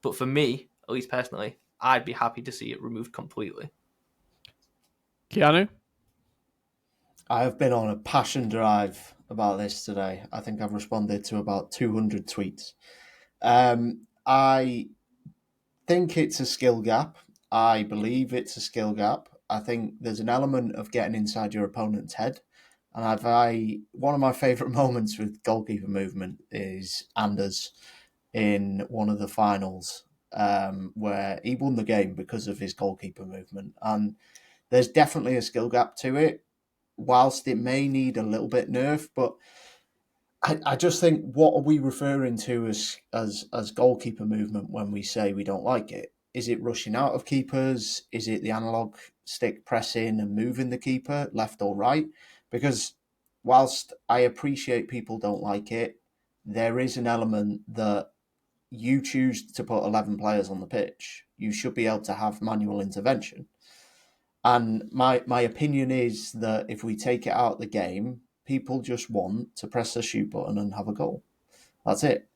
But for me, at least personally, I'd be happy to see it removed completely. Keanu? I have been on a passion drive about this today. I think I've responded to about 200 tweets. I think it's a skill gap. I believe it's a skill gap. I think there's an element of getting inside your opponent's head. And one of my favourite moments with goalkeeper movement is Anders in one of the finals, where he won the game because of his goalkeeper movement. And there's definitely a skill gap to it, whilst it may need a little bit nerf. But I just think, what are we referring to as goalkeeper movement when we say we don't like it? Is it rushing out of keepers? Is it the analog stick pressing and moving the keeper left or right? Because whilst I appreciate people don't like it, there is an element that you choose to put 11 players on the pitch. You should be able to have manual intervention. And my opinion is that if we take it out of the game, people just want to press the shoot button and have a goal. That's it.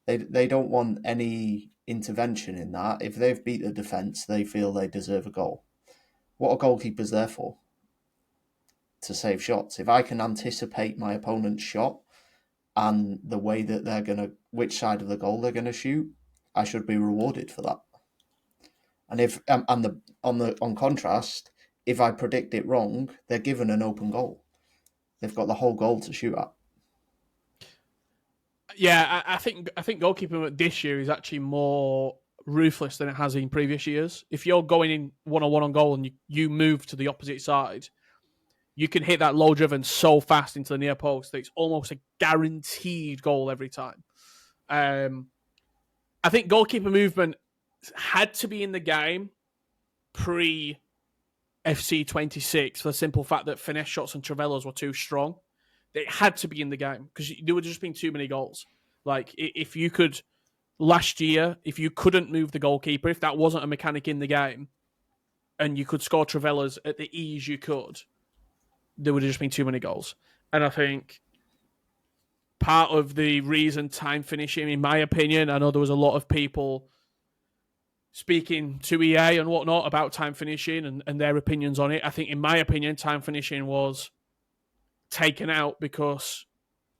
They don't want any intervention in that. If they've beat the defence, they feel they deserve a goal. What are goalkeepers there for? To save shots. If I can anticipate my opponent's shot and the way that which side of the goal they're gonna shoot, I should be rewarded for that. And if on contrast, if I predict it wrong, they're given an open goal. They've got the whole goal to shoot at. Yeah, I think goalkeeper this year is actually more ruthless than it has in previous years. If you're going in 1-on-1 on goal and you move to the opposite side, you can hit that low driven so fast into the near post that it's almost a guaranteed goal every time. I think goalkeeper movement had to be in the game pre FC 26 for the simple fact that finesse shots and Travellas were too strong. It had to be in the game because there would just been too many goals. Like if you could last year, if you couldn't move the goalkeeper, if that wasn't a mechanic in the game, and you could score Travellas at the ease you could, there would have just been too many goals. And I think part of the reason time finishing, in my opinion, I know there was a lot of people speaking to EA and whatnot about time finishing and their opinions on it. I think, in my opinion, time finishing was taken out because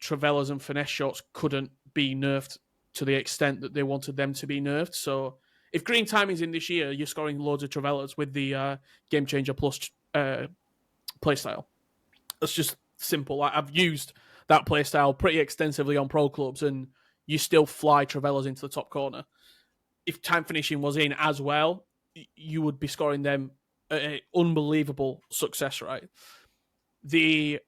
Travellas and finesse shots couldn't be nerfed to the extent that they wanted them to be nerfed. So if green timing's in this year, you're scoring loads of Travellas with the Game Changer Plus playstyle. It's just simple. I've used that playstyle pretty extensively on pro clubs, and you still fly Travellas into the top corner. If time finishing was in as well, you would be scoring them an unbelievable success rate. The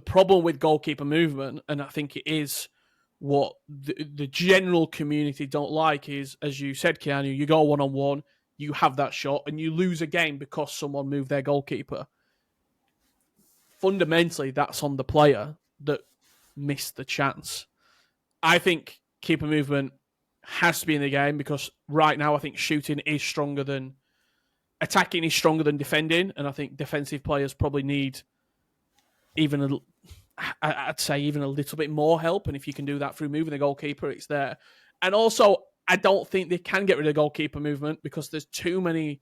problem with goalkeeper movement, and I think it is what the general community don't like, is, as you said, Keanu, you go 1-on-1, you have that shot, and you lose a game because someone moved their goalkeeper. Fundamentally, that's on the player that missed the chance. I think keeper movement has to be in the game because right now I think shooting is stronger than attacking is stronger than defending, and I think defensive players probably need even I'd say even a little bit more help. And if you can do that through moving the goalkeeper, it's there. And also, I don't think they can get rid of the goalkeeper movement because there's too many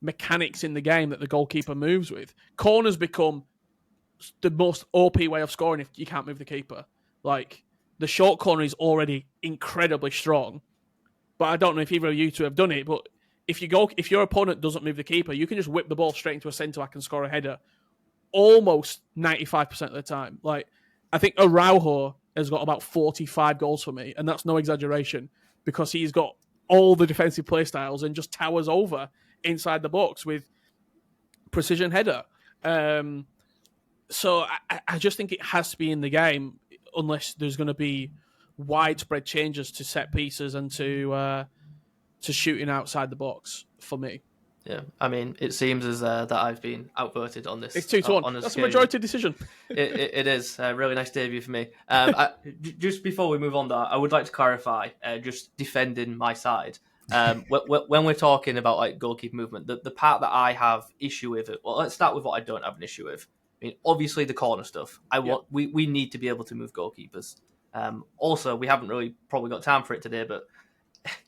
mechanics in the game that the goalkeeper moves with. Corners become the most OP way of scoring if you can't move the keeper. Like, the short corner is already incredibly strong, but I don't know if either of you two have done it, but if your opponent doesn't move the keeper, you can just whip the ball straight into a centre back and score a header almost 95% of the time. Like, I think Araujo has got about 45 goals for me, and that's no exaggeration, because he's got all the defensive play styles and just towers over inside the box with precision header. So I just think it has to be in the game unless there's going to be widespread changes to set pieces and to shooting outside the box for me. Yeah, I mean, it seems as that I've been outvoted on this. It's 2-1. That's a majority decision. It is a really nice debut for me. Just before we move on, though, I would like to clarify, just defending my side. When we're talking about like goalkeeper movement, the part that I have issue with it. Well, let's start with what I don't have an issue with. I mean, obviously the corner stuff. We need to be able to move goalkeepers. Also, we haven't really probably got time for it today, but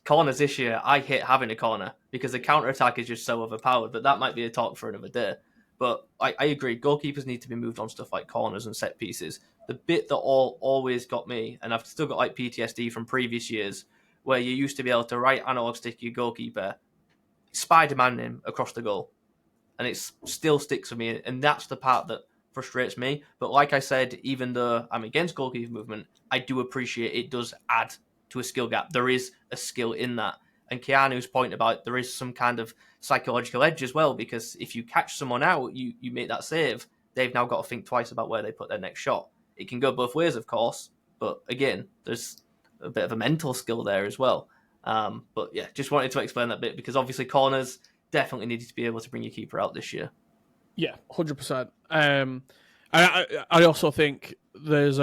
corners this year, I hate having a corner because the counter-attack is just so overpowered, but that might be a talk for another day. But I agree, goalkeepers need to be moved on stuff like corners and set pieces. The bit that always got me, and I've still got like PTSD from previous years, where you used to be able to right analog stick your goalkeeper, Spider-Man him across the goal. And it still sticks with me, and that's the part that frustrates me. But like I said, even though I'm against goalkeeper movement, I do appreciate it does add to a skill gap. There is a skill in that. And Keanu's point about there is some kind of psychological edge as well, because if you catch someone out, you make that save, they've now got to think twice about where they put their next shot. It can go both ways, of course, but again, there's a bit of a mental skill there as well. But yeah, just wanted to explain that bit, because obviously corners definitely needed to be able to bring your keeper out this year. Yeah, 100%. I also think there's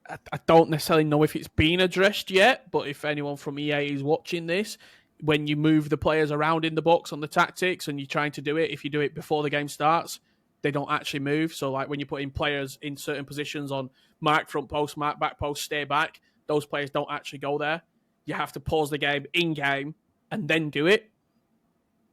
I don't necessarily know if it's been addressed yet, but if anyone from EA is watching this, when you move the players around in the box on the tactics and you're trying to do it, if you do it before the game starts, they don't actually move. So like when you put in players in certain positions on mark front post, mark back post, stay back, those players don't actually go there. You have to pause the game in-game and then do it.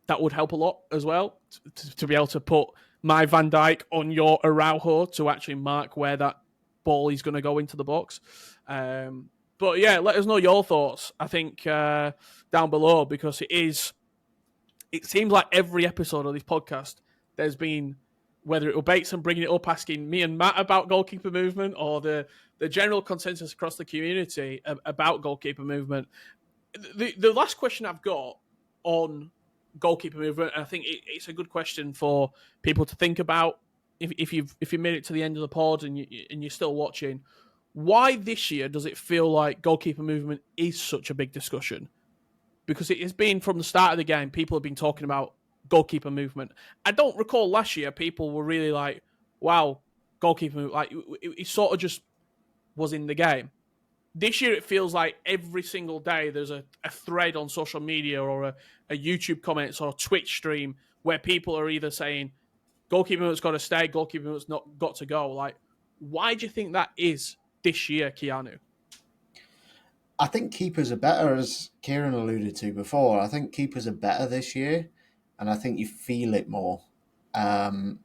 That would help a lot as well, to be able to put my Van Dijk on your Araujo to actually mark where that ball is going to go into the box. But yeah, let us know your thoughts, I think, down below, because it seems like every episode of this podcast, there's been, whether it was Bateson bringing it up, asking me and Matt about goalkeeper movement, or the general consensus across the community about goalkeeper movement. The last question I've got on goalkeeper movement, and I think it's a good question for people to think about if you made it to the end of the pod and you're still watching. Why this year does it feel like goalkeeper movement is such a big discussion? Because it has been from the start of the game, people have been talking about goalkeeper movement. I don't recall last year people were really like, wow, goalkeeper movement. Like, it sort of just was in the game. This year, it feels like every single day there's a thread on social media or a YouTube comments or a Twitch stream where people are either saying goalkeeper movement's got to stay, goalkeeper movement's not got to go. Like, why do you think that is this year, Keanu? I think keepers are better, as Kieran alluded to before. I think keepers are better this year, and I think you feel it more. And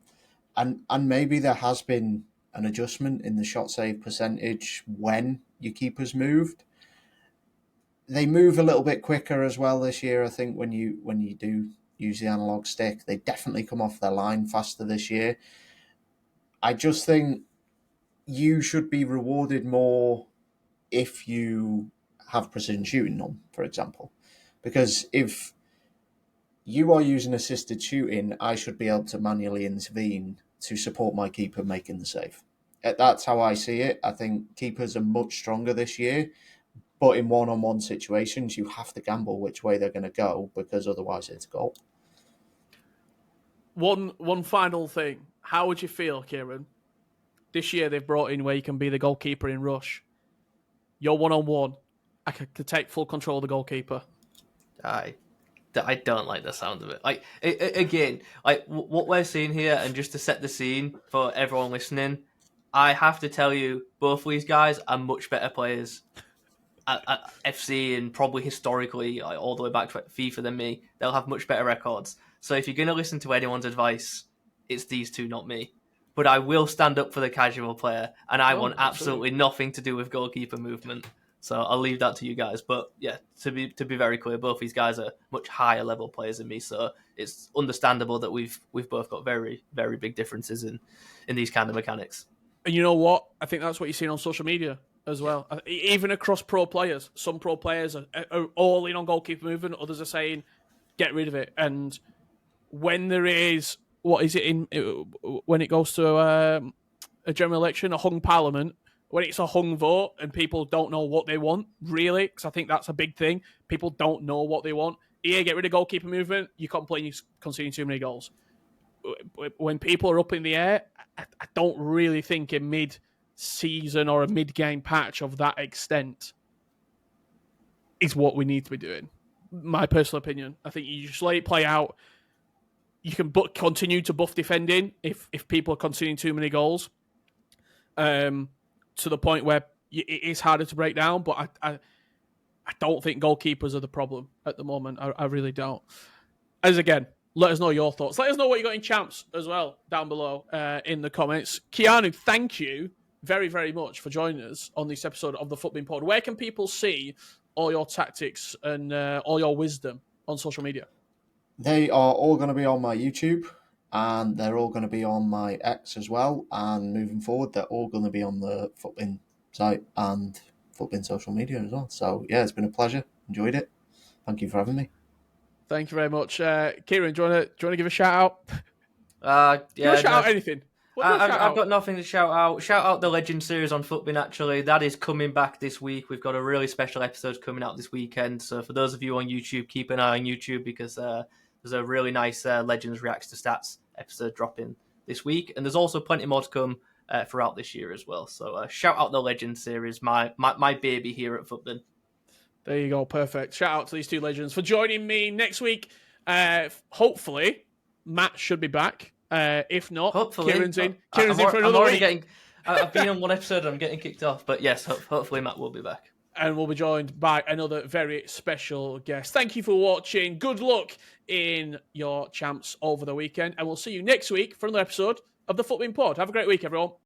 maybe there has been an adjustment in the shot save percentage when your keepers moved. They move a little bit quicker as well this year. I think when you do use the analog stick, they definitely come off their line faster this year. I just think you should be rewarded more if you have precision shooting on, for example. Because if you are using assisted shooting, I should be able to manually intervene to support my keeper making the save. That's how I see it. I think keepers are much stronger this year, but in one-on-one situations, you have to gamble which way they're going to go, because otherwise it's a goal. One final thing. How would you feel, Kieran? This year they've brought in where you can be the goalkeeper in rush. You're one-on-one, I could take full control of the goalkeeper. I don't like the sound of it. Like again, like what we're seeing here, and just to set the scene for everyone listening, I have to tell you, both of these guys are much better players at FC and probably historically, like, all the way back to FIFA than me. They'll have much better records. So if you're going to listen to anyone's advice, it's these two, not me. But I will stand up for the casual player, and I want absolutely nothing to do with goalkeeper movement. So I'll leave that to you guys. But yeah, to be very clear, both these guys are much higher level players than me. So it's understandable that we've both got very, very big differences in these kind of mechanics. And you know what? I think that's what you're seeing on social media as well. Even across pro players. Some pro players are all in on goalkeeper movement. Others are saying, get rid of it. And when there is, what is it when it goes to a general election, a hung parliament, when it's a hung vote and people don't know what they want, really, because I think that's a big thing. People don't know what they want. Yeah, get rid of goalkeeper movement. You're complaining conceding too many goals. When people are up in the air, I don't really think a mid-season or a mid-game patch of that extent is what we need to be doing. My personal opinion. I think you just let it play out. You can continue to buff defending if people are conceding too many goals, to the point where it is harder to break down. But I don't think goalkeepers are the problem at the moment. I really don't. As again, let us know your thoughts. Let us know what you got in champs as well down below in the comments. Keanu, thank you very, very much for joining us on this episode of the FUTBIN Pod. Where can people see all your tactics and all your wisdom on social media? They are all going to be on my YouTube, and they're all going to be on my X as well. And moving forward, they're all going to be on the FUTBIN site and FUTBIN social media as well. So yeah, it's been a pleasure. Enjoyed it. Thank you for having me. Thank you very much. Kieran, do you want to give a shout out? Yeah. Do you want to shout out anything? I've got nothing to shout out. Shout out the Legend series on FUTBIN, actually. That is coming back this week. We've got a really special episode coming out this weekend. So for those of you on YouTube, keep an eye on YouTube, because there's a really nice Legends Reacts to Stats episode dropping this week. And there's also plenty more to come throughout this year as well. So shout out the Legend series, my baby here at FUTBIN. There you go. Perfect. Shout out to these two legends for joining me next week. Hopefully, Matt should be back. If not, hopefully, Kieran's in for another week. I've been on one episode and I'm getting kicked off. But yes, hopefully Matt will be back. And we'll be joined by another very special guest. Thank you for watching. Good luck in your champs over the weekend. And we'll see you next week for another episode of the FUTBIN Pod. Have a great week, everyone.